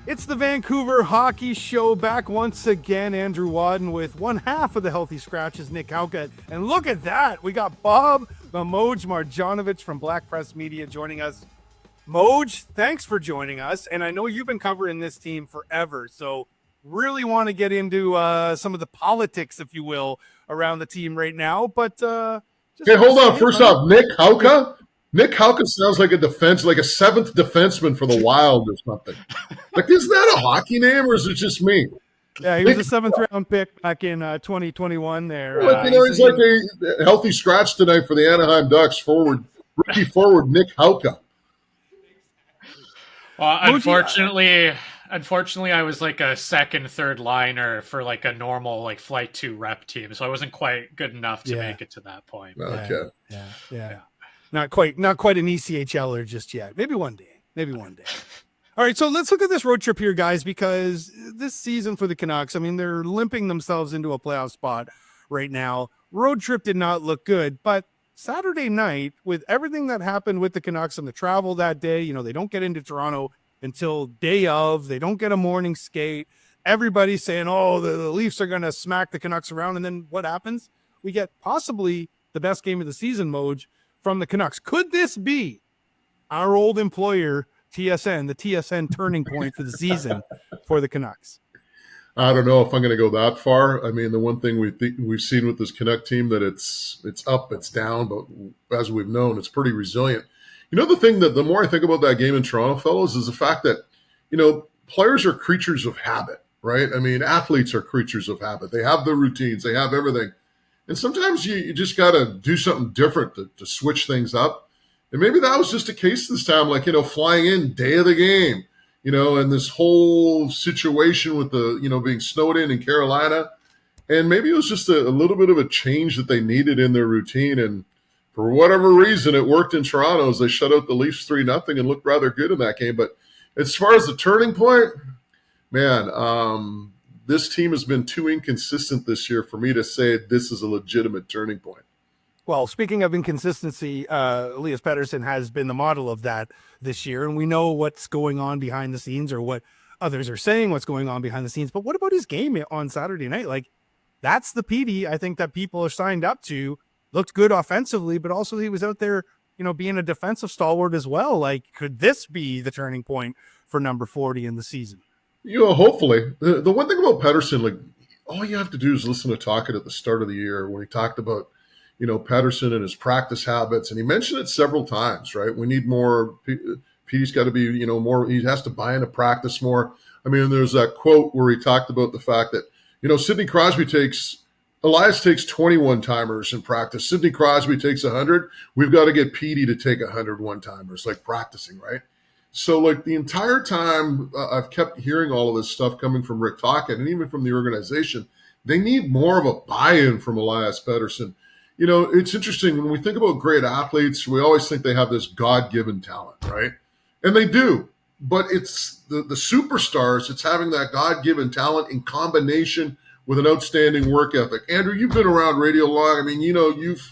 It's the Vancouver Hockey Show back once again. Andrew Wadden with one half of the Healthy Scratches, Nic Hauka. And look at that. We got Bob Moj Marjanovich from Black Press Media joining us. Moj, thanks for joining us. And I know you've been covering this team forever. So really want to get into some of the politics, if you will, around the team right now. But okay, hold on. First off, Nic Hauka? Nic Hauka sounds like a seventh defenseman for the Wild or something. Like, is that a hockey name or is it just me? Yeah, he was a seventh-round pick back in 2021 there. He's like a healthy scratch tonight for the Anaheim Ducks rookie forward Nic Hauka. Well, unfortunately, I was like a second, third liner for like a normal like Flight 2 rep team, so I wasn't quite good enough to make it to that point. Okay. Yeah. Not quite an ECHLer just yet. Maybe one day. All right, so let's look at this road trip here, guys, because this season for the Canucks, I mean, they're limping themselves into a playoff spot right now. Road trip did not look good, but Saturday night, with everything that happened with the Canucks and the travel that day, they don't get into Toronto until day of. They don't get a morning skate. Everybody's saying, the Leafs are going to smack the Canucks around. And then what happens? We get possibly the best game of the season, Moj, from the Canucks. Could this be our old employer, TSN, the TSN turning point for the season for the Canucks? I don't know if I'm going to go that far. I mean, the one thing we've seen with this Canuck team that it's up, it's down, but as we've known, it's pretty resilient. The thing that the more I think about that game in Toronto, fellas, is the fact that, players are creatures of habit, right? I mean, athletes are creatures of habit. They have their routines. They have everything. And sometimes you just got to do something different to switch things up. And maybe that was just a case this time, like, flying in day of the game, and this whole situation with the, being snowed in Carolina. And maybe it was just a little bit of a change that they needed in their routine. And for whatever reason, it worked in Toronto as they shut out the Leafs 3-0 and looked rather good in that game. But as far as the turning point, man, this team has been too inconsistent this year for me to say this is a legitimate turning point. Well, speaking of inconsistency, Elias Pettersson has been the model of that this year, and we know what's going on behind the scenes, or what others are saying what's going on behind the scenes. But what about his game on Saturday night? Like, that's the PD I think that people are signed up to. Looked good offensively, but also he was out there, being a defensive stalwart as well. Like, could this be the turning point for number 40 in the season? Hopefully. The one thing about Pettersson, like, all you have to do is listen to Tocchet at the start of the year when he talked about, Pettersson and his practice habits. And he mentioned it several times, right? We need more. Petey's got to be, more. He has to buy into practice more. I mean, there's that quote where he talked about the fact that, Sidney Crosby Elias takes 21 timers in practice. Sidney Crosby takes 100. We've got to get Petey to take 100 one-timers, like practicing, right? So, like, the entire time I've kept hearing all of this stuff coming from Rick Tocchet and even from the organization. They need more of a buy-in from Elias Pettersson. It's interesting. When we think about great athletes, we always think they have this God-given talent, right? And they do. But it's the superstars, it's having that God-given talent in combination with an outstanding work ethic. Andrew, you've been around radio long. I mean, you've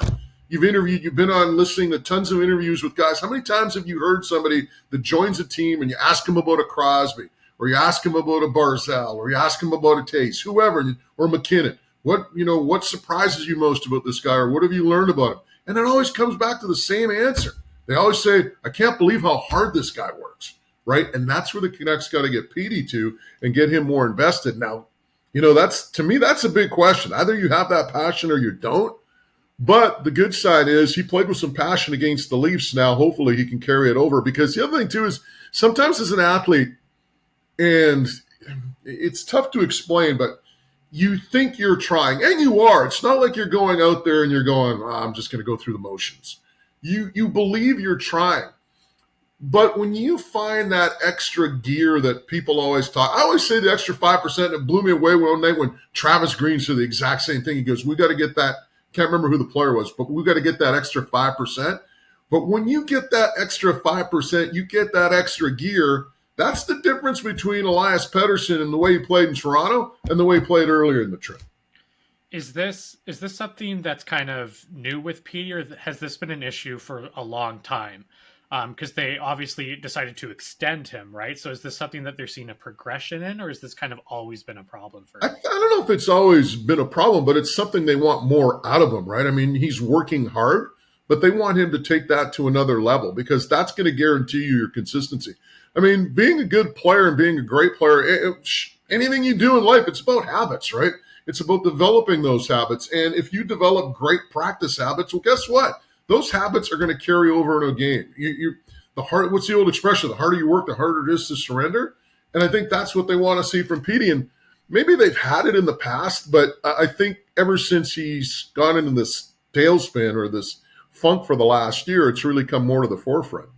interviewed, you've been on listening to tons of interviews with guys. How many times have you heard somebody that joins a team and you ask them about a Crosby, or you ask them about a Barzal, or you ask them about a Tace, whoever, or McKinnon? What surprises you most about this guy, or what have you learned about him? And it always comes back to the same answer. They always say, I can't believe how hard this guy works, right? And that's where the Canucks got to get Petey to and get him more invested. Now, to me, that's a big question. Either you have that passion or you don't. But the good side is he played with some passion against the Leafs. Now, hopefully he can carry it over, because the other thing, too, is sometimes as an athlete, and it's tough to explain, but you think you're trying, and you are. It's not like you're going out there and you're going, I'm just going to go through the motions. You believe you're trying. But when you find that extra gear that people always talk, I always say the extra 5%, it blew me away one night when Travis Green said the exact same thing. He goes, we got to get that. Can't remember who the player was, but we got to get that extra 5%. But when you get that extra 5%, you get that extra gear. That's the difference between Elias Pettersson and the way he played in Toronto and the way he played earlier in the trip. Is this something that's kind of new with Petey, or has this been an issue for a long time? Because they obviously decided to extend him, right? So is this something that they're seeing a progression in, or has this kind of always been a problem for I him? don't know if it's always been a problem, but it's something they want more out of him, right? I mean, he's working hard, but they want him to take that to another level because that's going to guarantee you your consistency. I mean, being a good player and being a great player, anything you do in life, it's about habits, right? It's about developing those habits. And if you develop great practice habits, well, guess what? Those habits are going to carry over in a game. What's the old expression? The harder you work, the harder it is to surrender. And I think that's what they want to see from Petey. And maybe they've had it in the past, but I think ever since he's gone into this tailspin or this funk for the last year, it's really come more to the forefront.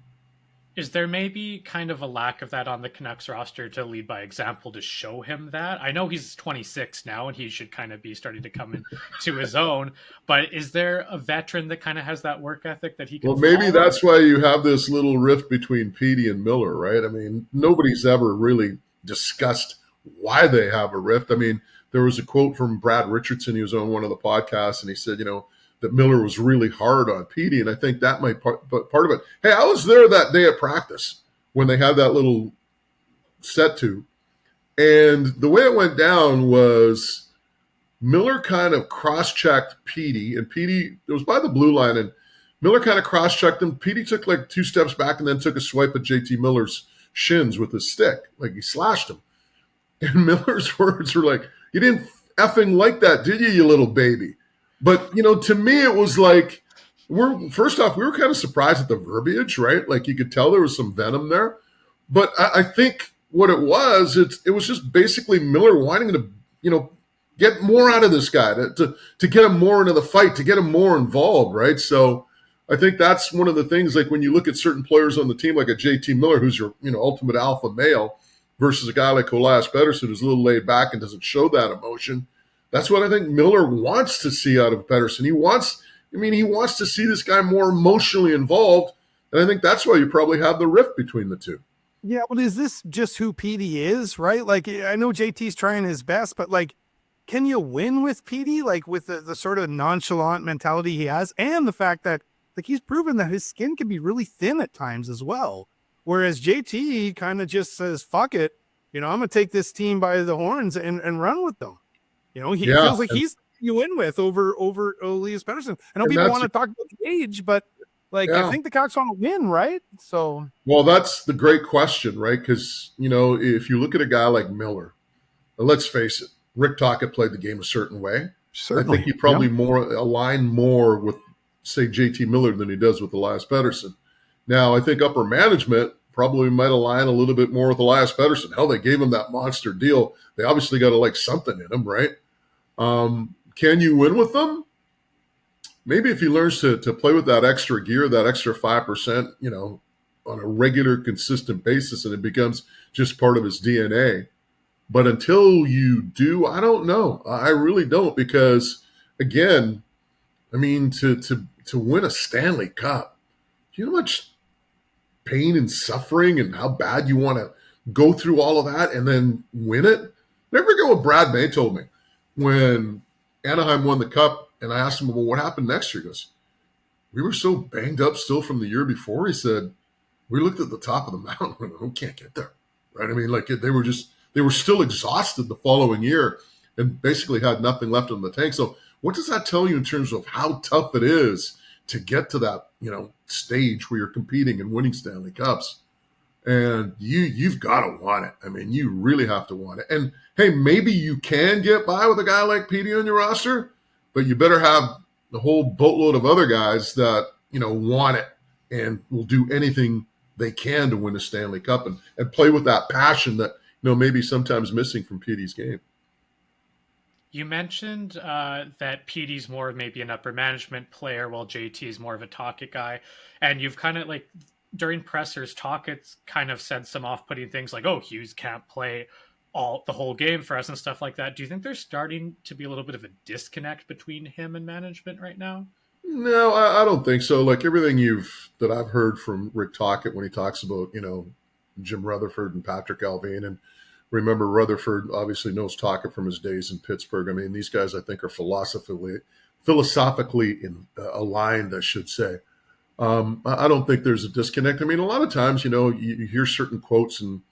Is there maybe kind of a lack of that on the Canucks roster to lead by example to show him that? I know he's 26 now and he should kind of be starting to come into his own, but is there a veteran that kind of has that work ethic that he can Well, maybe follow? that's why you have this little rift between Petey and Miller, right? I mean, nobody's ever really discussed why they have a rift. I mean, there was a quote from Brad Richardson. He was on one of the podcasts and he said, that Miller was really hard on Petey, and I think that might part of it. Hey, I was there that day at practice when they had that little set to, and the way it went down was Miller kind of cross-checked Petey, and Petey, it was by the blue line, and Miller kind of cross-checked him. Petey took like 2 steps back and then took a swipe at JT Miller's shins with his stick, like he slashed him. And Miller's words were like, "You didn't effing like that, did you little baby?" But, to me, it was like, first off, we were kind of surprised at the verbiage, right? Like you could tell there was some venom there. But I think what it was just basically Miller wanting to, get more out of this guy, to get him more into the fight, to get him more involved, right? So I think that's one of the things, like when you look at certain players on the team, like a JT Miller, who's your, ultimate alpha male, versus a guy like Elias Pettersson, who's a little laid back and doesn't show that emotion. That's what I think Miller wants to see out of Pettersson. He wants to see this guy more emotionally involved. And I think that's why you probably have the rift between the two. Yeah, well, is this just who Petey is, right? Like, I know JT's trying his best, but like, can you win with Petey? Like with the sort of nonchalant mentality he has and the fact that like he's proven that his skin can be really thin at times as well. Whereas JT kind of just says, fuck it. I'm going to take this team by the horns and run with them. He feels like he's you win with over Elias Pettersson. I know people want to talk about the age, but like I think the Canucks want to win, right? So well, that's the great question, right? Because if you look at a guy like Miller, let's face it, Rick Tocchet played the game a certain way. Certainly. I think he probably align more with, say, JT Miller than he does with Elias Pettersson. Now, I think upper management probably might align a little bit more with Elias Pettersson. Hell, they gave him that monster deal. They obviously got to like something in him, right? Can you win with them? Maybe if he learns to play with that extra gear, that extra 5%, on a regular, consistent basis, and it becomes just part of his DNA. But until you do, I don't know. I really don't, because again, I mean, to win a Stanley Cup, do you know how much pain and suffering and how bad you want to go through all of that and then win it? Never forget what Brad May told me when Anaheim won the Cup, and I asked him, well, what happened next year? He goes, we were so banged up still from the year before. He said, we looked at the top of the mountain and we can't get there, right? I mean, like they were still exhausted the following year and basically had nothing left in the tank. So what does that tell you in terms of how tough it is to get to that, stage where you're competing and winning Stanley Cups? And you've got to want it. I mean, you really have to want it. And hey, maybe you can get by with a guy like Petey on your roster, but you better have the whole boatload of other guys that, want it and will do anything they can to win a Stanley Cup and play with that passion that, maybe sometimes missing from Petey's game. You mentioned that Petey's more of maybe an upper management player while JT is more of a Tocchet guy. And you've kind of like, during pressers, Tocchett's kind of said some off-putting things like, oh, Hughes can't play the whole game for us and stuff like that. Do you think there's starting to be a little bit of a disconnect between him and management right now? No, I don't think so. Like everything that I've heard from Rick Tocchet when he talks about, Jim Rutherford and Patrick Alvin, and remember Rutherford obviously knows Tocchet from his days in Pittsburgh. I mean, these guys I think are philosophically aligned, I should say. I don't think there's a disconnect. I mean, a lot of times, you hear certain quotes and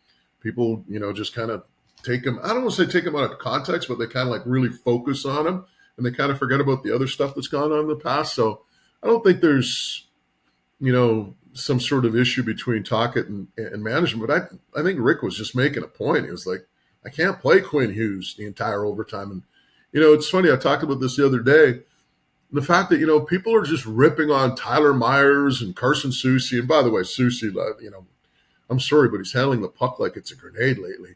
people, just kind of take them. I don't want to say take them out of context, but they kind of like really focus on them and they kind of forget about the other stuff that's gone on in the past. So I don't think there's, some sort of issue between Tocchet and management. But I think Rick was just making a point. He was like, I can't play Quinn Hughes the entire overtime. And, it's funny. I talked about this the other day. The fact that, people are just ripping on Tyler Myers and Carson Soucy. And by the way, Soucy, I'm sorry, but he's handling the puck like it's a grenade lately.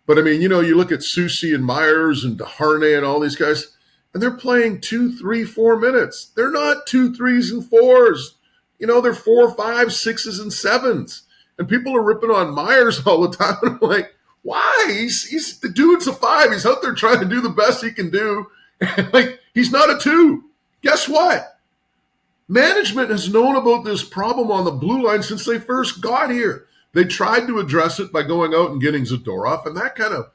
But I mean, you look at Soucy and Myers and DeHarnay and all these guys, and they're playing 2, 3, 4 minutes. They're not 2, 3s, and 4s. They're 4, 5, 6s, and 7s. And people are ripping on Myers all the time. And I'm like, why? He's the dude's a 5. He's out there trying to do the best he can do. And he's not a 2. Guess what? Management has known about this problem on the blue line since they first got here. They tried to address it by going out and getting Zadorov, and that kind of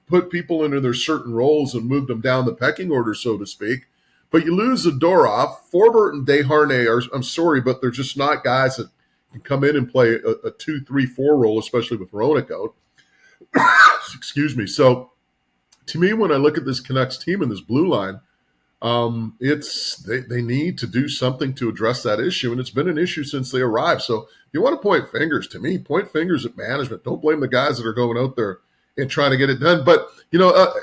put people into their certain roles and moved them down the pecking order, so to speak. But you lose Zadorov, Forbort and Desharnais are, I'm sorry, but they're just not guys that can come in and play a 2, 3, 4 role, especially with Roenick out. Excuse me. So to me, when I look at this Canucks team and this blue line, they need to do something to address that issue, and it's been an issue since they arrived. So if you want to point fingers to me, point fingers at management. Don't blame the guys that are going out there and trying to get it done. But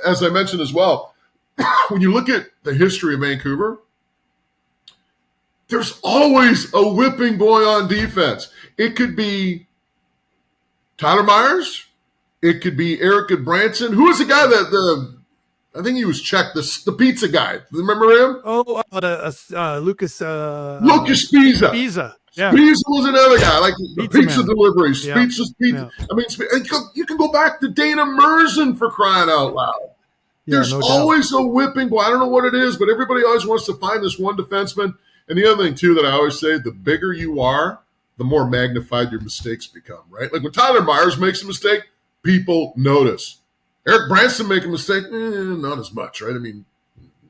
as I mentioned as well, when you look at the history of Vancouver, there's always a whipping boy on defense. It could be Tyler Myers. It could be Eric Goodbranson. Who was the guy I think he was Czech, the pizza guy. Remember him? Oh, Lucas. Lucas Spiza. Spiza. Yeah. Spiza was another guy, like the pizza deliveries. Yeah. Pizza. Yeah. I mean, you can go back to Dana Merzen for crying out loud. There's always a whipping boy. I don't know what it is, but everybody always wants to find this one defenseman. And the other thing, too, that I always say, the bigger you are, the more magnified your mistakes become, right? Like when Tyler Myers makes a mistake, people notice. Eric Branson make a mistake, not as much, right? I mean,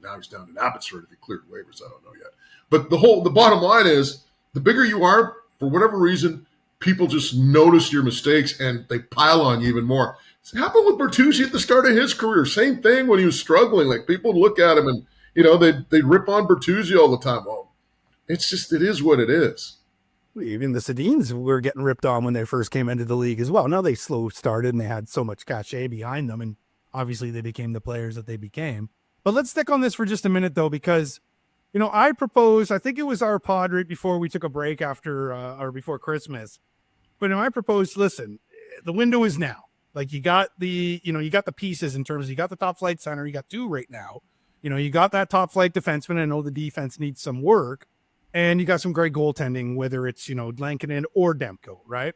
now he's down in Abbotsford if he cleared waivers. I don't know yet. But the bottom line is, the bigger you are, for whatever reason, people just notice your mistakes and they pile on you even more. It happened with Bertuzzi at the start of his career. Same thing when he was struggling. Like people look at him and they rip on Bertuzzi all the time. Well, it is what it is. Even the Sedins were getting ripped on when they first came into the league as well. Now they slow started and they had so much cachet behind them, and obviously they became the players that they became. But let's stick on this for just a minute, though, because I think it was our pod right before we took a break or before Christmas. But I proposed, listen, the window is now. Like you got the pieces in terms of you got the top flight center, you got 2 right now. You got that top flight defenseman. I know the defense needs some work. And you got some great goaltending, whether it's, Lankinen or Demko, right?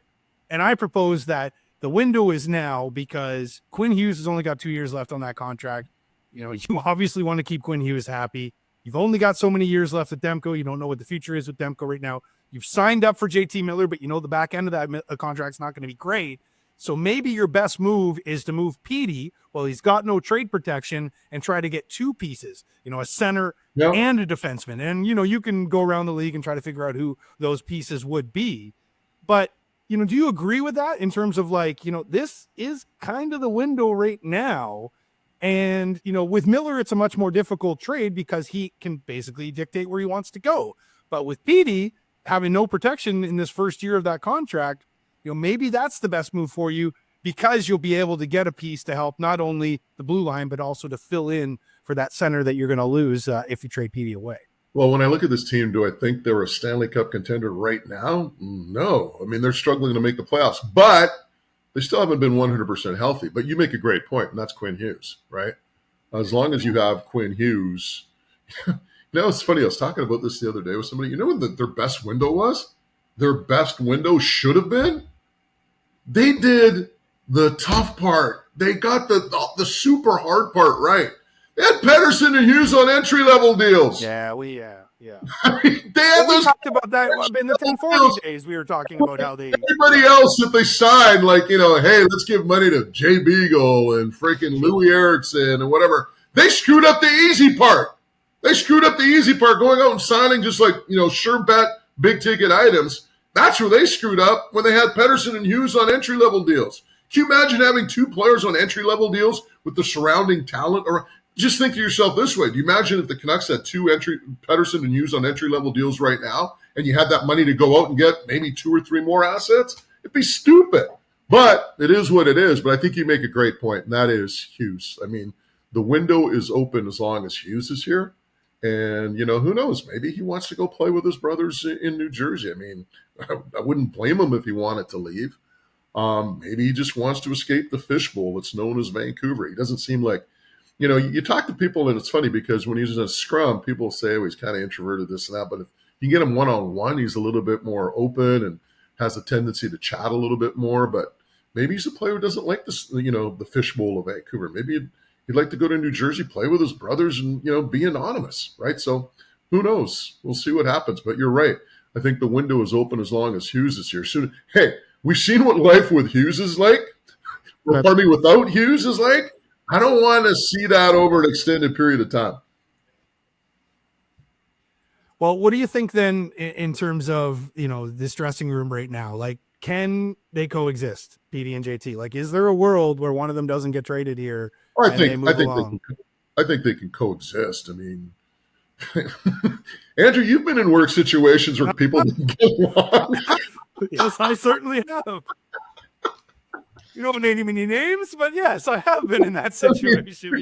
And I propose that the window is now because Quinn Hughes has only got 2 years left on that contract. You obviously want to keep Quinn Hughes happy. You've only got so many years left at Demko. You don't know what the future is with Demko right now. You've signed up for JT Miller, but the back end of that contract's not going to be great. So maybe your best move is to move Petey while he's got no trade protection and try to get 2 pieces, a center and a defenseman. And, you can go around the league and try to figure out who those pieces would be. But, do you agree with that in terms of this is kind of the window right now? And, with Miller, it's a much more difficult trade because he can basically dictate where he wants to go. But with Petey having no protection in this first year of that contract, maybe that's the best move for you because you'll be able to get a piece to help not only the blue line, but also to fill in for that center that you're going to lose if you trade Petey away. Well, when I look at this team, do I think they're a Stanley Cup contender right now? No. I mean, they're struggling to make the playoffs, but they still haven't been 100% healthy. But you make a great point, and that's Quinn Hughes, right? As long as you have Quinn Hughes. It's funny. I was talking about this the other day with somebody. What their best window was? Their best window should have been? They did the tough part. They got the super hard part right. They had Pedersen and Hughes on entry-level deals. Yeah. I mean, we talked about that in the 1040 days. We were talking about how they... Everybody else that they signed, hey, let's give money to Jay Beagle and freaking Louis Erickson and whatever. They screwed up the easy part. Going out and signing just Sherbet, big ticket items. That's where they screwed up when they had Pettersson and Hughes on entry level deals. Can you imagine having two players on entry level deals with the surrounding talent? Or just think to yourself this way: do you imagine if the Canucks had Pettersson and Hughes on entry level deals right now, and you had that money to go out and get maybe 2 or 3 more assets? It'd be stupid. But it is what it is. But I think you make a great point, and that is Hughes. I mean, the window is open as long as Hughes is here. And, who knows? Maybe he wants to go play with his brothers in New Jersey. I mean, I wouldn't blame him if he wanted to leave. Maybe he just wants to escape the fishbowl that's known as Vancouver. He doesn't seem like, you talk to people, and it's funny because when he's in a scrum, people say, oh, he's kind of introverted, this and that. But if you get him one-on-one, he's a little bit more open and has a tendency to chat a little bit more. But maybe he's a player who doesn't like this, the fishbowl of Vancouver. Maybe he'd like to go to New Jersey, play with his brothers, and, be anonymous, right? So who knows? We'll see what happens. But you're right. I think the window is open as long as Hughes is here. Hey, we've seen what life with Hughes is like. Or, pardon me, without Hughes is like. I don't want to see that over an extended period of time. Well, what do you think then in terms of, this dressing room right now? Like, can they coexist, PD and JT? Like, is there a world where one of them doesn't get traded here? I think they can coexist. I mean, Andrew, you've been in work situations where people didn't get along. Yes, I certainly have. You don't name any names, but yes, I have been in that situation.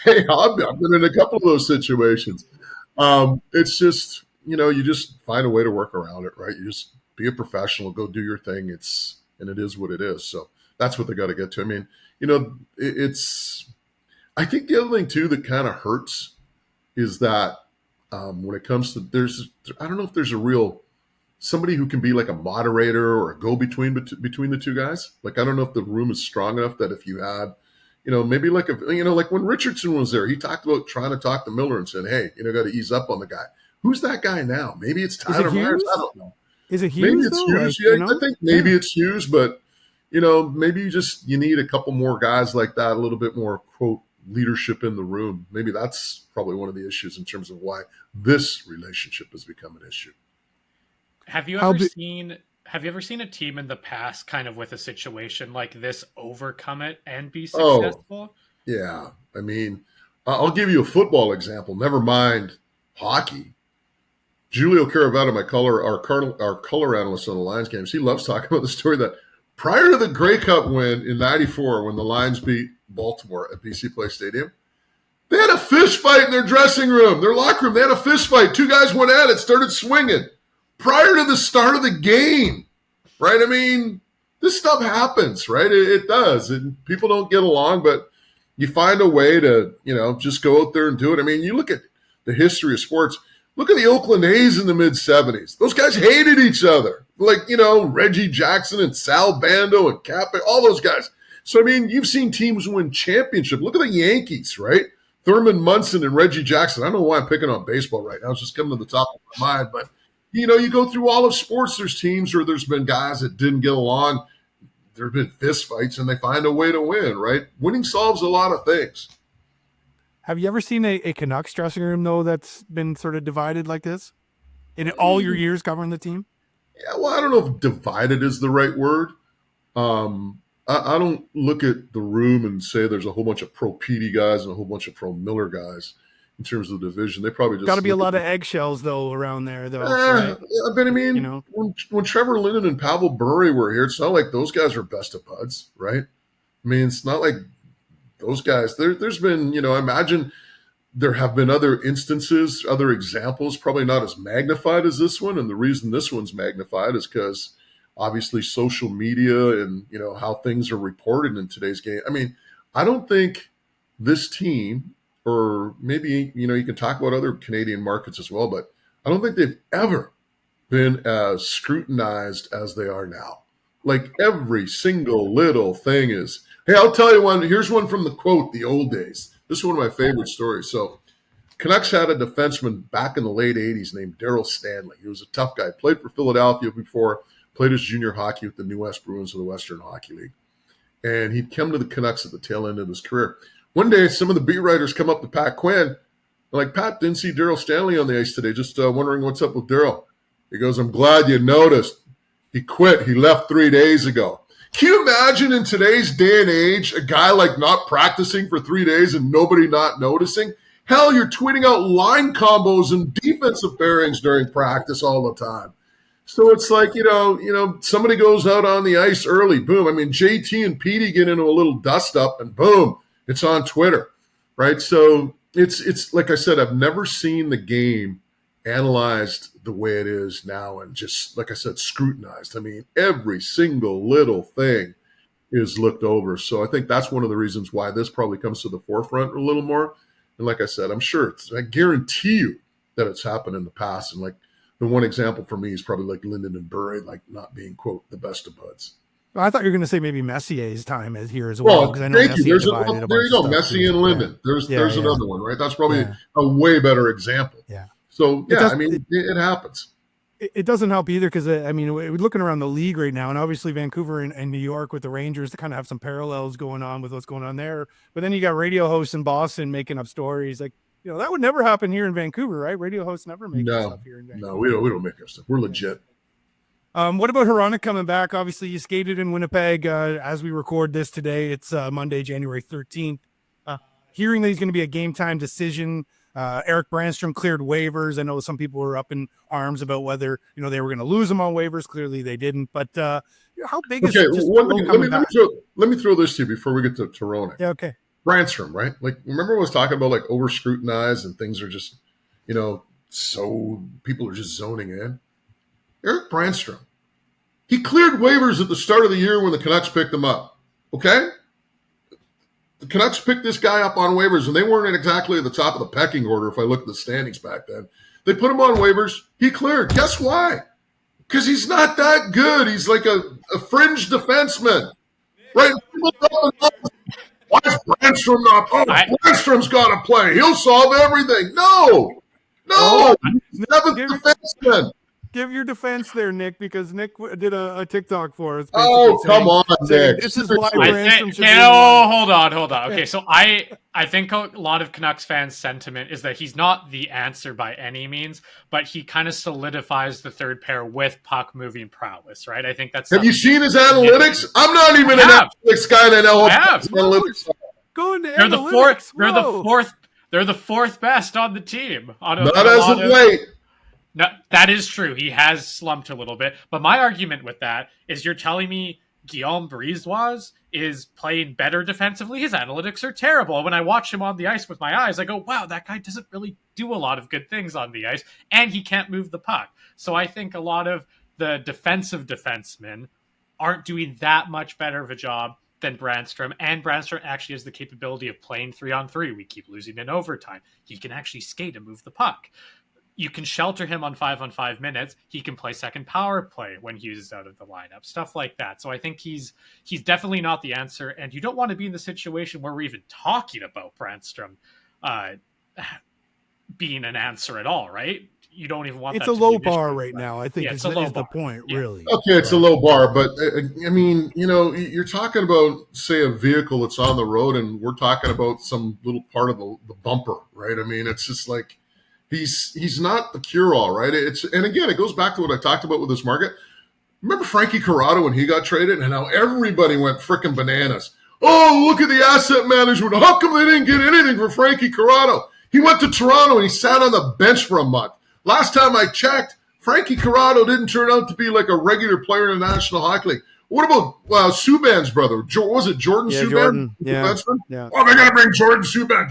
Hey, I've been in a couple of those situations. It's just, you just find a way to work around it, right? You just be a professional, go do your thing. And it is what it is. So that's what they got to get to. I mean, I think the other thing too that kind of hurts is that when it comes to I don't know if there's a real somebody who can be like a moderator or a go-between between the two guys. Like, I don't know if the room is strong enough that if you had, maybe like like when Richardson was there, he talked about trying to talk to Miller and said, hey, got to ease up on the guy. Who's that guy now? Maybe it's Tyler Myers. I don't know. Is it Hughes? Maybe it's Hughes. Yeah, I think maybe it's Hughes, but maybe you need a couple more guys like that, a little bit more quote leadership in the room. Maybe that's probably one of the issues in terms of why this relationship has become an issue. Have you ever seen a team in the past kind of with a situation like this overcome it and be successful? Yeah. I mean, I'll give you a football example. Never mind hockey. Julio Caravetta, our color analyst on the Lions games, he loves talking about the story that prior to the Grey Cup win in '94, when the Lions beat Baltimore at BC Place Stadium, they had a fist fight in their dressing room, their locker room. They had a fist fight. 2 guys went at it, started swinging prior to the start of the game, right? I mean, this stuff happens, right? It does. And people don't get along, but you find a way to, just go out there and do it. I mean, you look at the history of sports. Look at the Oakland A's in the mid-'70s. Those guys hated each other. Like, Reggie Jackson and Sal Bando and Kappa, all those guys. So, I mean, you've seen teams win championship. Look at the Yankees, right? Thurman Munson and Reggie Jackson. I don't know why I'm picking on baseball right now. It's just coming to the top of my mind. But, you go through all of sports. There's teams where there's been guys that didn't get along. There have been fist fights, and they find a way to win, right? Winning solves a lot of things. Have you ever seen a Canucks dressing room, though, that's been sort of divided like this in all your years covering the team? Yeah, well, I don't know if divided is the right word. I don't look at the room and say there's a whole bunch of pro PD guys and a whole bunch of pro Miller guys in terms of the division. They probably just got to be a lot of eggshells, though, around there, though. Right? But I mean, when Trevor Linden and Pavel Bure were here, it's not like those guys are best of buds, right? I mean, it's not like those guys, there's been, I imagine there have been other instances, other examples, probably not as magnified as this one. And the reason this one's magnified is because obviously social media and, how things are reported in today's game. I mean, I don't think this team, or maybe, you can talk about other Canadian markets as well, but I don't think they've ever been as scrutinized as they are now. Like every single little thing is, hey, I'll tell you one. Here's one from the quote, the old days. This is one of my favorite stories. So Canucks had a defenseman back in the late 80s named Daryl Stanley. He was a tough guy. Played for Philadelphia before, played his junior hockey with the New West Bruins of the Western Hockey League. And he'd come to the Canucks at the tail end of his career. One day, some of the beat writers come up to Pat Quinn. They're like, Pat, didn't see Daryl Stanley on the ice today. Just wondering what's up with Daryl. He goes, I'm glad you noticed. He quit. He left 3 days ago. Can you imagine in today's day and age, a guy like not practicing for 3 days and nobody not noticing? Hell, you're tweeting out line combos and defensive pairings during practice all the time. So it's like, somebody goes out on the ice early, boom. I mean, JT and Petey get into a little dust up and boom, it's on Twitter, right? So it's like I said, I've never seen the game analyzed the way it is now and just, like I said, scrutinized. I mean, every single little thing is looked over. So I think that's one of the reasons why this probably comes to the forefront a little more. And like I said, I guarantee you that it's happened in the past. And like the one example for me is probably like Linden and Bure, like not being, quote, the best of buds. Well, I thought you were going to say maybe Messier's time is here as well. Well, thank you. There you go, Messier and Linden. Yeah. There's another one, right? That's probably a way better example. Yeah. So, it happens. It doesn't help either because, we're looking around the league right now, and obviously Vancouver and New York with the Rangers kind of have some parallels going on with what's going on there. But then you got radio hosts in Boston making up stories. Like, that would never happen here in Vancouver, right? Radio hosts never make up stuff here in Vancouver. No, we don't make up stuff. We're legit. What about Hronek coming back? Obviously, you skated in Winnipeg as we record this today. It's Monday, January 13th. Hearing that he's going to be a game-time decision. Eric Brandstrom cleared waivers. I know some people were up in arms about whether they were going to lose him on waivers. Clearly, they didn't. But how big is it? Let me throw this to you before we get to Hronek. Yeah, okay. Brandstrom, right? Like, remember I was talking about like over scrutinized and things are just, so people are just zoning in. Eric Brandstrom, he cleared waivers at the start of the year when the Canucks picked him up. Okay. The Canucks picked this guy up on waivers, and they weren't exactly at the top of the pecking order if I look at the standings back then. They put him on waivers. He cleared. Guess why? Because he's not that good. He's like a fringe defenseman. Right? Why is Brandstrom not? Oh, Brandstrom's got to play. He'll solve everything. No. He's seventh defenseman. Give your defense there, Nick, because Nick did a TikTok for us. Oh, come on, Nick. This is why Brandstrom should hold on. Okay, so I think a lot of Canucks fans' sentiment is that he's not the answer by any means, but he kind of solidifies the third pair with puck-moving prowess, right? I think that's... Have you seen his analytics? I'm not even an analytics guy that knows analytics. Go into they're analytics. They're the fourth best on the team. Not as of late. No, that is true. He has slumped a little bit. But my argument with that is you're telling me Guillaume Brisebois is playing better defensively? His analytics are terrible. When I watch him on the ice with my eyes, I go, wow, that guy doesn't really do a lot of good things on the ice, and he can't move the puck. So I think a lot of the defensive defensemen aren't doing that much better of a job than Brandstrom, and Brandstrom actually has the capability of playing 3-on-3. We keep losing in overtime. He can actually skate and move the puck. You can shelter him on 5-on-5 minutes. He can play second power play when Hughes out of the lineup, stuff like that. So I think he's definitely not the answer. And you don't want to be in the situation where we're even talking about Brandstrom being an answer at all, right? You don't even want it's that a to low be bar right now. I think it's is the point, really. Okay, it's a low bar, but I mean, you're talking about, say, a vehicle that's on the road, and we're talking about some little part of the bumper, right? I mean, it's just like, He's not the cure-all, right? And again, it goes back to what I talked about with this market. Remember Frankie Corrado when he got traded, and how everybody went frickin' bananas. Oh, look at the asset management. How come they didn't get anything for Frankie Corrado? He went to Toronto and he sat on the bench for a month. Last time I checked, Frankie Corrado didn't turn out to be like a regular player in the National Hockey League. What about Subban's brother? Was it Jordan Subban? Jordan. Yeah. Oh, they got to bring Jordan Subban.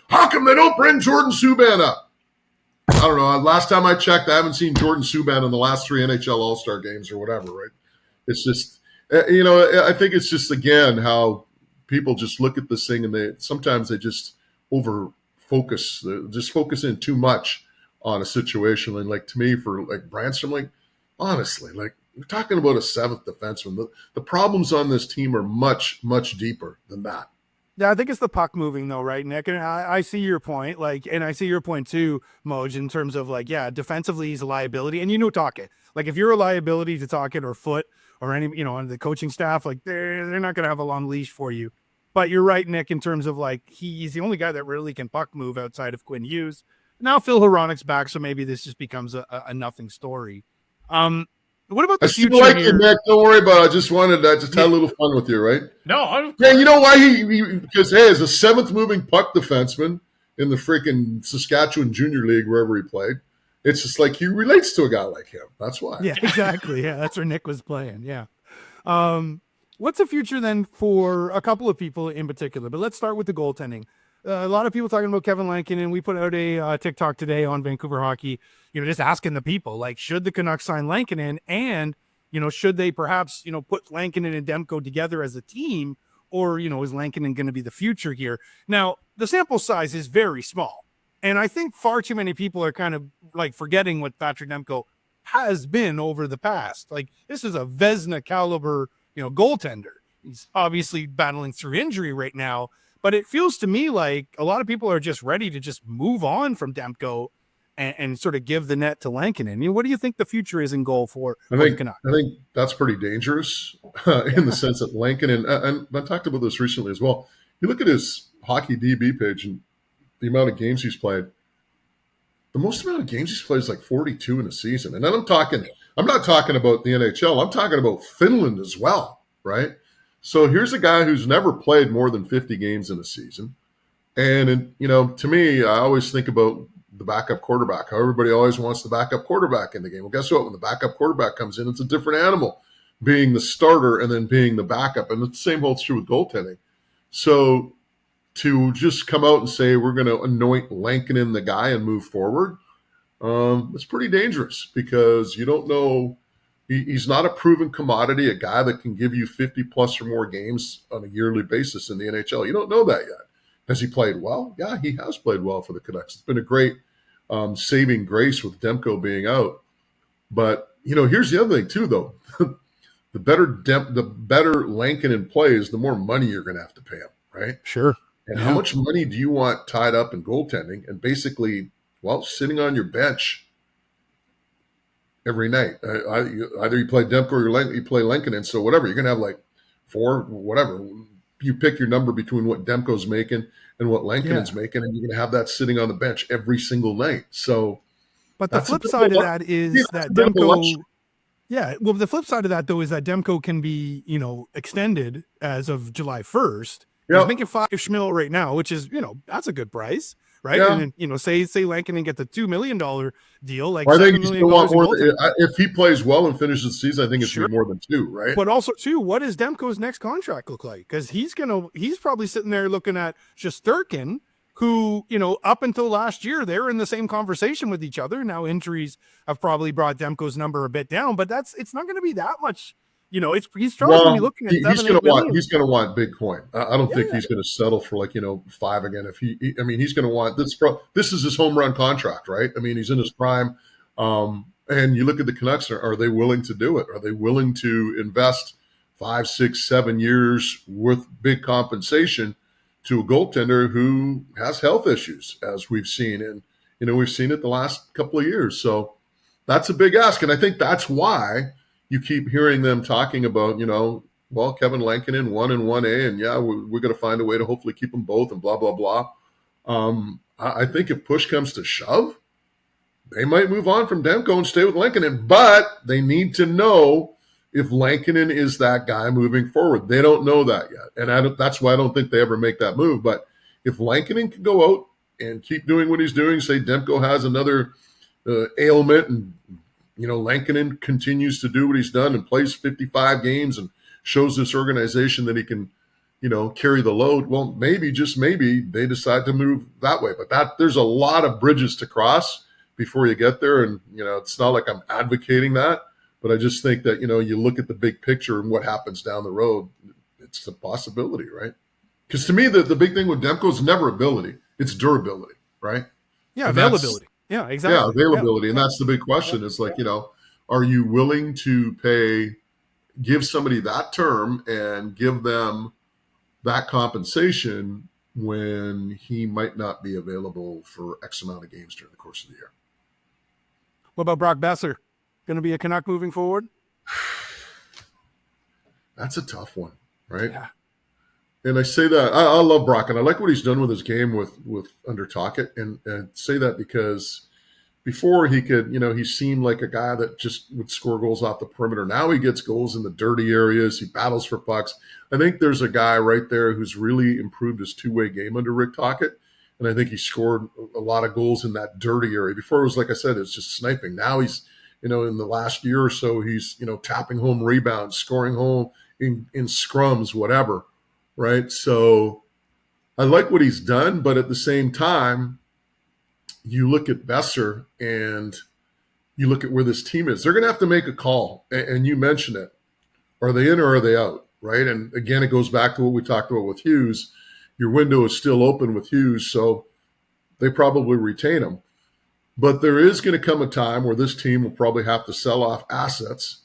How come they don't bring Jordan Subban up? I don't know. Last time I checked, I haven't seen Jordan Subban in the last 3 NHL All-Star games or whatever, right? It's just, I think it's just, again, how people just look at this thing and sometimes they just over-focus, just focus in too much on a situation. And, like, to me, for, like, Brandstrom, like, honestly, like, we're talking about a seventh defenseman. The problems on this team are much, much deeper than that. Yeah, I think it's the puck moving though, right, Nick? And I see your point, and I see your point too, Moj, in terms of defensively he's a liability, and Tocchet. Like if you're a liability to Tocchet or Foot or any, on the coaching staff, like they're not going to have a long leash for you. But you're right, Nick, in terms of he's the only guy that really can puck move outside of Quinn Hughes. Now Phil Hronek's back, so maybe this just becomes a nothing story. What about I the still future like you, here? Nick. Don't worry about it. I just wanted to just have a little fun with you, right? No, Yeah, you know why because hey, as a seventh moving puck defenseman in the freaking Saskatchewan Junior League, wherever he played, it's just like he relates to a guy like him. That's why. Yeah, exactly. Yeah, that's where Nick was playing. Yeah. What's the future then for a couple of people in particular? But let's start with the goaltending. A lot of people talking about Kevin Lankinen. We put out a TikTok today on Vancouver Hockey, just asking the people, like, should the Canucks sign Lankinen? And, should they perhaps, put Lankinen and Demko together as a team? Or, is Lankinen going to be the future here? Now, the sample size is very small. And I think far too many people are kind of like forgetting what Patrick Demko has been over the past. Like, this is a Vezina caliber, goaltender. He's obviously battling through injury right now, but it feels to me like a lot of people are just ready to just move on from Demko and sort of give the net to Lankinen. What do you think the future is in goal for the Canucks? I think that's pretty dangerous in the sense that Lankinen, and I talked about this recently as well. You look at his hockey DB page and the amount of games he's played. The most amount of games he's played is like 42 in a season. And then I'm not talking about the NHL. I'm talking about Finland as well, right? So here's a guy who's never played more than 50 games in a season. And, to me, I always think about the backup quarterback, how everybody always wants the backup quarterback in the game. Well, guess what? When the backup quarterback comes in, it's a different animal, being the starter and then being the backup. And the same holds true with goaltending. So to just come out and say we're going to anoint Lankinen the guy and move forward, it's pretty dangerous because you don't know. He's not a proven commodity, a guy that can give you 50 plus or more games on a yearly basis in the NHL. You don't know that yet. Has he played well? Yeah, he has played well for the Canucks. It's been a great saving grace with Demko being out. But, here's the other thing too, though. the better Lankinen plays, the more money you're going to have to pay him, right? Sure. And how much money do you want tied up in goaltending and basically, sitting on your bench every night? Either you play Demko or you play Lankinen. So whatever, you're going to have like four, whatever. You pick your number between what Demko's making and what Lankinen's making, and you're going to have that sitting on the bench every single night. So, but the flip side of that is that Demko. Yeah, well, the flip side of that though is that Demko can be, extended as of July 1st. He's making $5 million right now, which is, that's a good price, right? Yeah. And then, say Lankinen get the $2 million deal, like I think he's going to want more. If he plays well and finishes the season, I think it's going to be more than $2, right? But also, too, what does Demko's next contract look like? Because he's probably sitting there looking at Shesterkin, who, up until last year, they were in the same conversation with each other. Now injuries have probably brought Demko's number a bit down, but it's not going to be that much. He's probably going to be looking at he's going to want big coin. I don't think he's going to settle for 5 again. If he's going to want this. This is his home run contract, right? I mean, he's in his prime. And you look at the Canucks. Are they willing to do it? Are they willing to invest 5, 6, 7 years with big compensation to a goaltender who has health issues, as we've seen, and we've seen it the last couple of years. So that's a big ask, and I think that's why you keep hearing them talking about, Kevin Lankinen 1 and 1A, and we're going to find a way to hopefully keep them both, and blah blah blah. I think if push comes to shove, they might move on from Demko and stay with Lankinen, but they need to know if Lankinen is that guy moving forward. They don't know that yet, and that's why I don't think they ever make that move. But if Lankinen can go out and keep doing what he's doing, say Demko has another ailment, and Lankinen continues to do what he's done and plays 55 games and shows this organization that he can, carry the load. Well, maybe, just maybe, they decide to move that way. But there's a lot of bridges to cross before you get there. And, it's not like I'm advocating that, but I just think that, you look at the big picture and what happens down the road, it's a possibility, right? Because to me, the big thing with Demko is never ability. It's durability, right? Yeah, availability. Yeah, exactly. Yeah, availability. Yeah. And that's the big question. It's like, are you willing to give somebody that term and give them that compensation when he might not be available for X amount of games during the course of the year? What about Brock Besser? Going to be a Canuck moving forward? That's a tough one, right? Yeah. And I say that I love Brock, and I like what he's done with his game with under Tocchet, and say that because before he could, he seemed like a guy that just would score goals off the perimeter. Now he gets goals in the dirty areas. He battles for pucks. I think there's a guy right there who's really improved his two-way game under Rick Tocchet. And I think he scored a lot of goals in that dirty area. Before it was, like I said, it's just sniping. Now he's, in the last year or so, he's, tapping home rebounds, scoring home in scrums, whatever, right? So I like what he's done, but at the same time, you look at Besser and you look at where this team is. They're going to have to make a call, and you mentioned it. Are they in or are they out, right? And again, it goes back to what we talked about with Hughes. Your window is still open with Hughes, so they probably retain him. But there is going to come a time where this team will probably have to sell off assets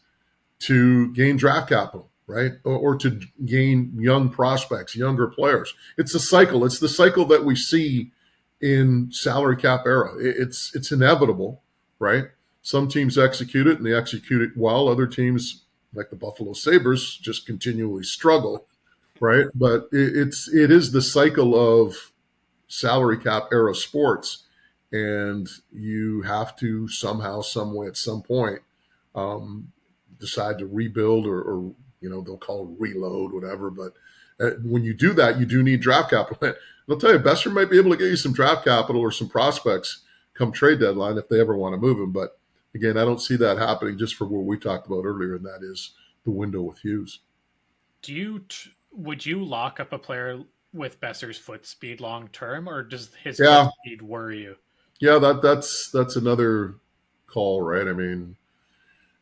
to gain draft capital, right? Or to gain young prospects, younger players. It's a cycle. It's the cycle that we see in salary cap era. It's inevitable, right? Some teams execute it and they execute it well. Other teams, like the Buffalo Sabres, just continually struggle, right? But it is the cycle of salary cap era sports. And you have to somehow, some way, at some point, decide to rebuild or they'll call it reload, whatever. But when you do that, you do need draft capital. And I'll tell you, Besser might be able to get you some draft capital or some prospects come trade deadline if they ever want to move him. But again, I don't see that happening just for what we talked about earlier, and that is the window with Hughes. Would you lock up a player with Besser's foot speed long term, or does his foot speed worry you? Yeah, that's another call, right? I mean,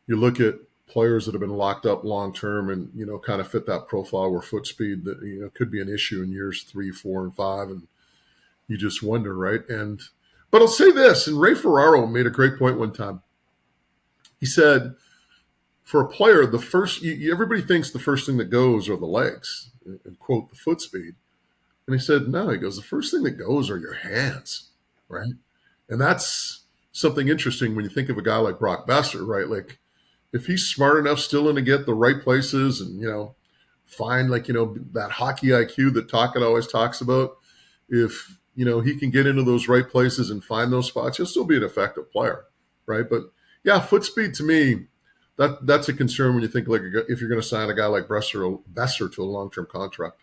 you look at players that have been locked up long term and kind of fit that profile where foot speed that could be an issue in years 3, 4, and 5, and you just wonder, right? But I'll say this, and Ray Ferraro made a great point one time. He said, for a player, everybody thinks the first thing that goes are the legs, and quote, the foot speed. And he said, no, he goes, the first thing that goes are your hands, right? And that's something interesting when you think of a guy like Brock Besser, right? Like, if he's smart enough still to get the right places and, find that hockey IQ that Tocchet always talks about, if, he can get into those right places and find those spots, he'll still be an effective player, right? But yeah, foot speed to me, that's a concern when you think if you're going to sign a guy like Besser to a long-term contract.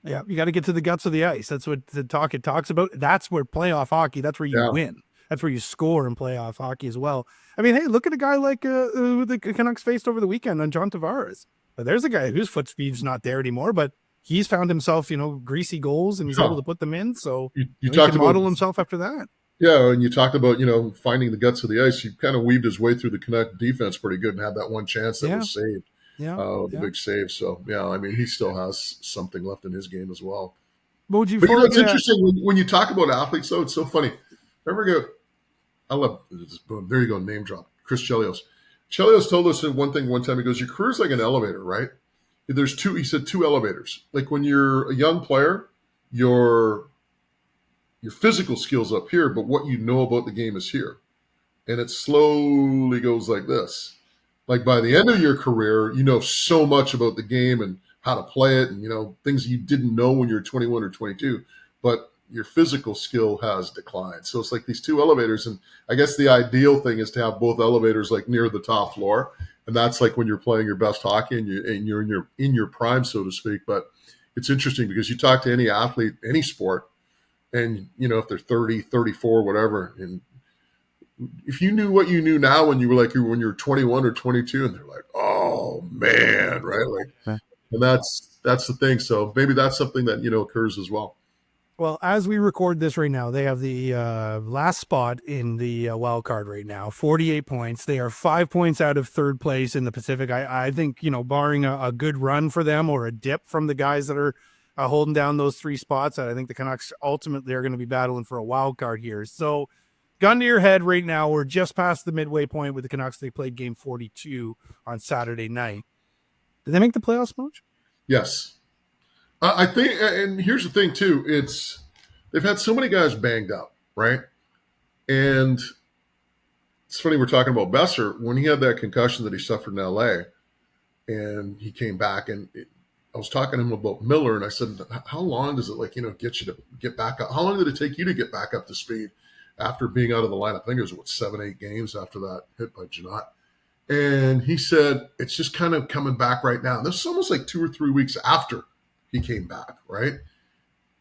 Yeah, you got to get to the guts of the ice. That's what the Tocchet talks about. That's where playoff hockey, that's where you win. That's where you score in playoff hockey as well. I mean, hey, look at a guy like the Canucks faced over the weekend on John Tavares. But there's a guy whose foot speed's not there anymore, but he's found himself, greasy goals, and he's able to put them in. So you he can model himself after that. Yeah, and you talked about, finding the guts of the ice. He kind of weaved his way through the Canuck defense pretty good and had that one chance that was saved. The big save. So, yeah, I mean, he still has something left in his game as well. But it's interesting when you talk about athletes, though, it's so funny. There you go, name drop, Chris Chelios. Chelios told us one thing one time. He goes, your career's like an elevator, right? He said two elevators. Like when you're a young player, your physical skills up here, but what you know about the game is here. And it slowly goes like this. Like by the end of your career, you know so much about the game and how to play it and, things you didn't know when you were 21 or 22, but your physical skill has declined. So it's like these two elevators. And I guess the ideal thing is to have both elevators like near the top floor. And that's like when you're playing your best hockey and you're in your prime, so to speak. But it's interesting because you talk to any athlete, any sport, and, if they're 30, 34, whatever, and if you knew what you knew now when you were 21 or 22, and they're like, oh man, right? Like, and that's the thing. So maybe that's something that, occurs as well. Well, as we record this right now, they have the last spot in the wild card right now, 48 points. They are 5 points out of third place in the Pacific. I think, barring a good run for them or a dip from the guys that are holding down those three spots, I think the Canucks ultimately are going to be battling for a wild card here. So gun to your head right now, we're just past the midway point with the Canucks. They played game 42 on Saturday night. Did they make the playoffs, Moch? Yes. I think, and here's the thing too, they've had so many guys banged up, right? And it's funny, we're talking about Besser. When he had that concussion that he suffered in LA and he came back, and I was talking to him about Miller, and I said, how long does it get you to get back up? How long did it take you to get back up to speed? after being out of the lineup. I think it was 7-8 games after that hit by Janot. And he said, it's just kind of coming back right now. And this is almost like 2 or 3 weeks after he came back, right?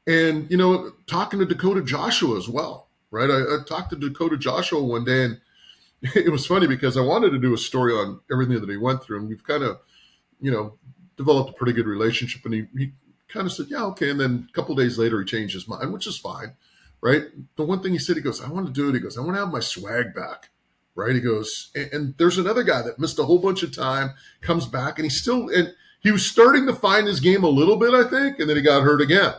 And, talking to Dakota Joshua as well, right? I talked to Dakota Joshua one day, and it was funny because I wanted to do a story on everything that he went through. And we've kind of, developed a pretty good relationship. And he kind of said, yeah, okay. And then a couple of days later, he changed his mind, which is fine, right? The one thing he said, he goes, I want to do it. He goes, I want to have my swag back. Right. He goes, and there's another guy that missed a whole bunch of time, comes back, and he was starting to find his game a little bit, I think, and then he got hurt again.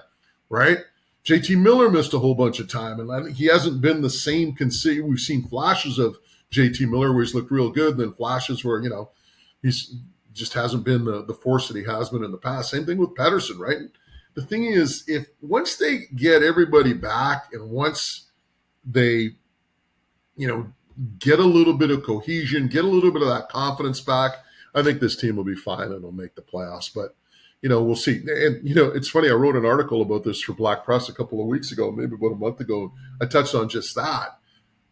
Right. JT Miller missed a whole bunch of time, and he hasn't been the same. We've seen flashes of JT Miller where he's looked real good, and then flashes where, he's just hasn't been the force that he has been in the past. Same thing with Pettersson. Right. The thing is, once they get everybody back and once they, get a little bit of cohesion, get a little bit of that confidence back, I think this team will be fine and will make the playoffs. But, we'll see. And, it's funny. I wrote an article about this for Black Press a couple of weeks ago, maybe about a month ago. I touched on just that.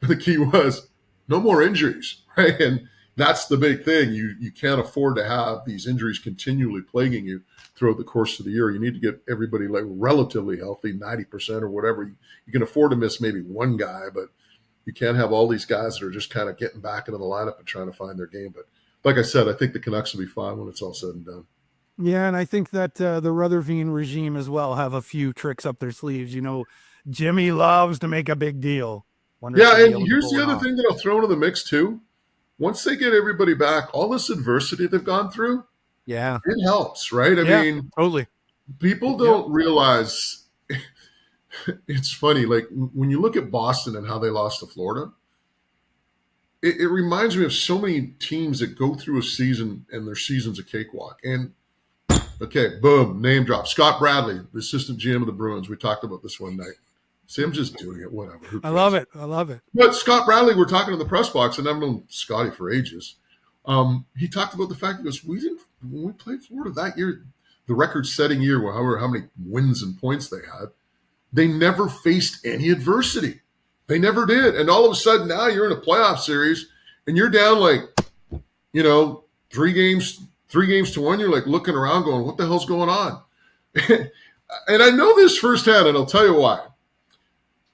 The key was no more injuries, right? And that's the big thing. You can't afford to have these injuries continually plaguing you throughout the course of the year. You need to get everybody like relatively healthy, 90% or whatever. You can afford to miss maybe one guy, but you can't have all these guys that are just kind of getting back into the lineup and trying to find their game. But like I said, I think the Canucks will be fine when it's all said and done. Yeah, and I think that the Rutherford regime as well have a few tricks up their sleeves. Jimmy loves to make a big deal. Yeah, and here's the other thing that I'll throw into the mix too. Once they get everybody back, all this adversity they've gone through, yeah, it helps, right? I mean, totally. People don't realize – it's funny, like when you look at Boston and how they lost to Florida, it reminds me of so many teams that go through a season and their season's a cakewalk. And, okay, boom, name drop. Scott Bradley, the assistant GM of the Bruins. We talked about this one night. See, I'm just doing it, whatever. I love it. But Scott Bradley, we're talking in the press box, and I've known Scotty for ages. He talked about the fact that when we played Florida that year, the record-setting year, however how many wins and points they had, they never faced any adversity. They never did. And all of a sudden now you're in a playoff series and you're down like, 3 games to 1. You're like looking around going, what the hell's going on? And I know this firsthand, and I'll tell you why.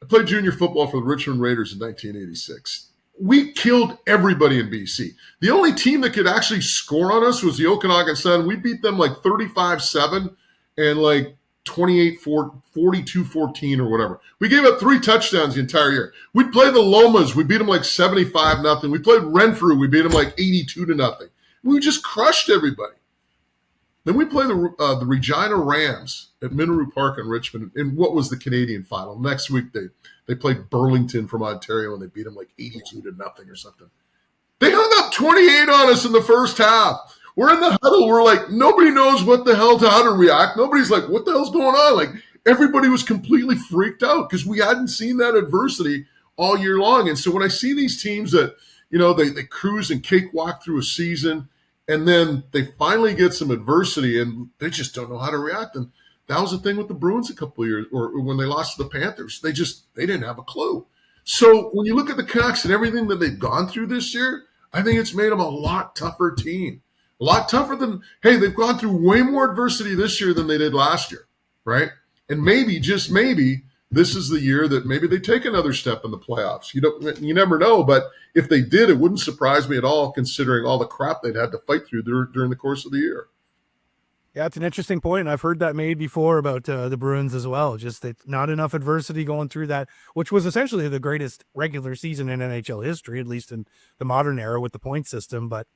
I played junior football for the Richmond Raiders in 1986. We killed everybody in BC. The only team that could actually score on us was the Okanagan Sun. We beat them like 35-7 and like 42-14 or whatever. We gave up 3 touchdowns the entire year. We'd play the Lomas. We beat them like 75-0. We played Renfrew. We beat them like 82-0. We just crushed everybody. Then we play the Regina Rams at Mineru Park in Richmond in what was the Canadian final. Next week they played Burlington from Ontario and they beat them like 82-0 or something. They hung up 28 on us in the first half. We're in the huddle. We're like, nobody knows how to react. Nobody's like, what the hell's going on? Like, everybody was completely freaked out because we hadn't seen that adversity all year long. And so when I see these teams that, they cruise and cakewalk through a season and then they finally get some adversity and they just don't know how to react. And that was the thing with the Bruins a couple of years, or when they lost to the Panthers. They didn't have a clue. So when you look at the Canucks and everything that they've gone through this year, I think it's made them a lot tougher team. A lot tougher than, they've gone through way more adversity this year than they did last year, right? And maybe, just maybe, this is the year that maybe they take another step in the playoffs. You never know, but if they did, it wouldn't surprise me at all considering all the crap they'd had to fight through during the course of the year. Yeah, it's an interesting point, and I've heard that made before about the Bruins as well. Just that not enough adversity going through that, which was essentially the greatest regular season in NHL history, at least in the modern era with the point system, but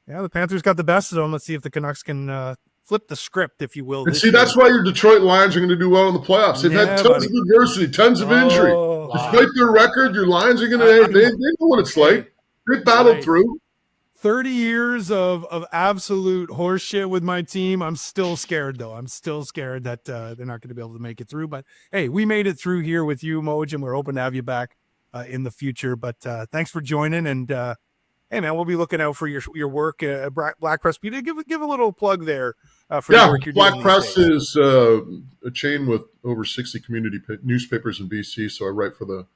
yeah, the Panthers got the best of them. Let's see if the Canucks can flip the script, if you will. And see, that's why your Detroit Lions are going to do well in the playoffs. They've had tons of adversity, tons of injury. Despite their record, your Lions are going to they know what it's like. They've battled through. 30 years of absolute horseshit with my team. I'm still scared, though. I'm still scared that they're not going to be able to make it through. But, hey, we made it through here with you, Moj, and we're hoping to have you back in the future. But thanks for joining, and hey, man, we'll be looking out for your work at Black Press. Peter, give a little plug there for your work you're doing. Black Press is a chain with over 60 community newspapers in BC. So I write for the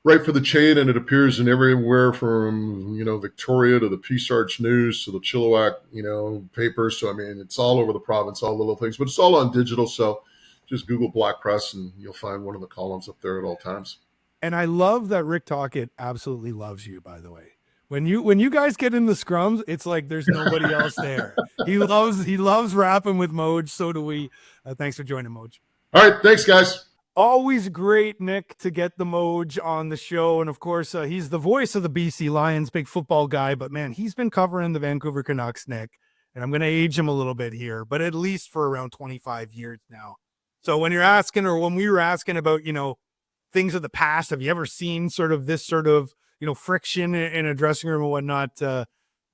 write for the chain, and it appears in everywhere from, Victoria to the Peace Arch News to the Chilliwack, paper. So, I mean, it's all over the province, all little things, but it's all on digital. So just Google Black Press and you'll find one of the columns up there at all times. And I love that Rick Tocchet absolutely loves you, by the way. When you guys get in the scrums, it's like there's nobody else there. He loves rapping with Moj. So do we. Thanks for joining, Moj. All right. Thanks, guys. Always great, Nick, to get the Moj on the show. And of course, he's the voice of the BC Lions, big football guy. But man, he's been covering the Vancouver Canucks, Nick. And I'm going to age him a little bit here, but at least for around 25 years now. So when you're asking, or when we were asking about, things of the past, have you ever seen this friction in a dressing room and whatnot?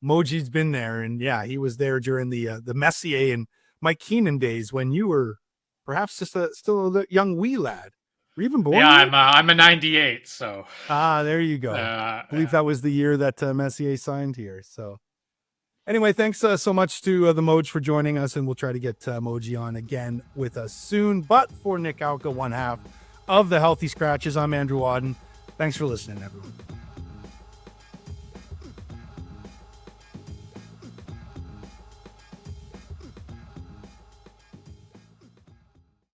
Moji's been there. And yeah, he was there during the Messier and Mike Keenan days when you were perhaps just still a young wee lad. Were you even born? Yeah, I'm a 98. So there you go. I believe that was the year that Messier signed here. So anyway, thanks so much to the Moj for joining us, and we'll try to get Moji on again with us soon. But for Nic Hauka, one half of the Healthy Scratches, I'm Andrew Wadden. Thanks for listening, everyone.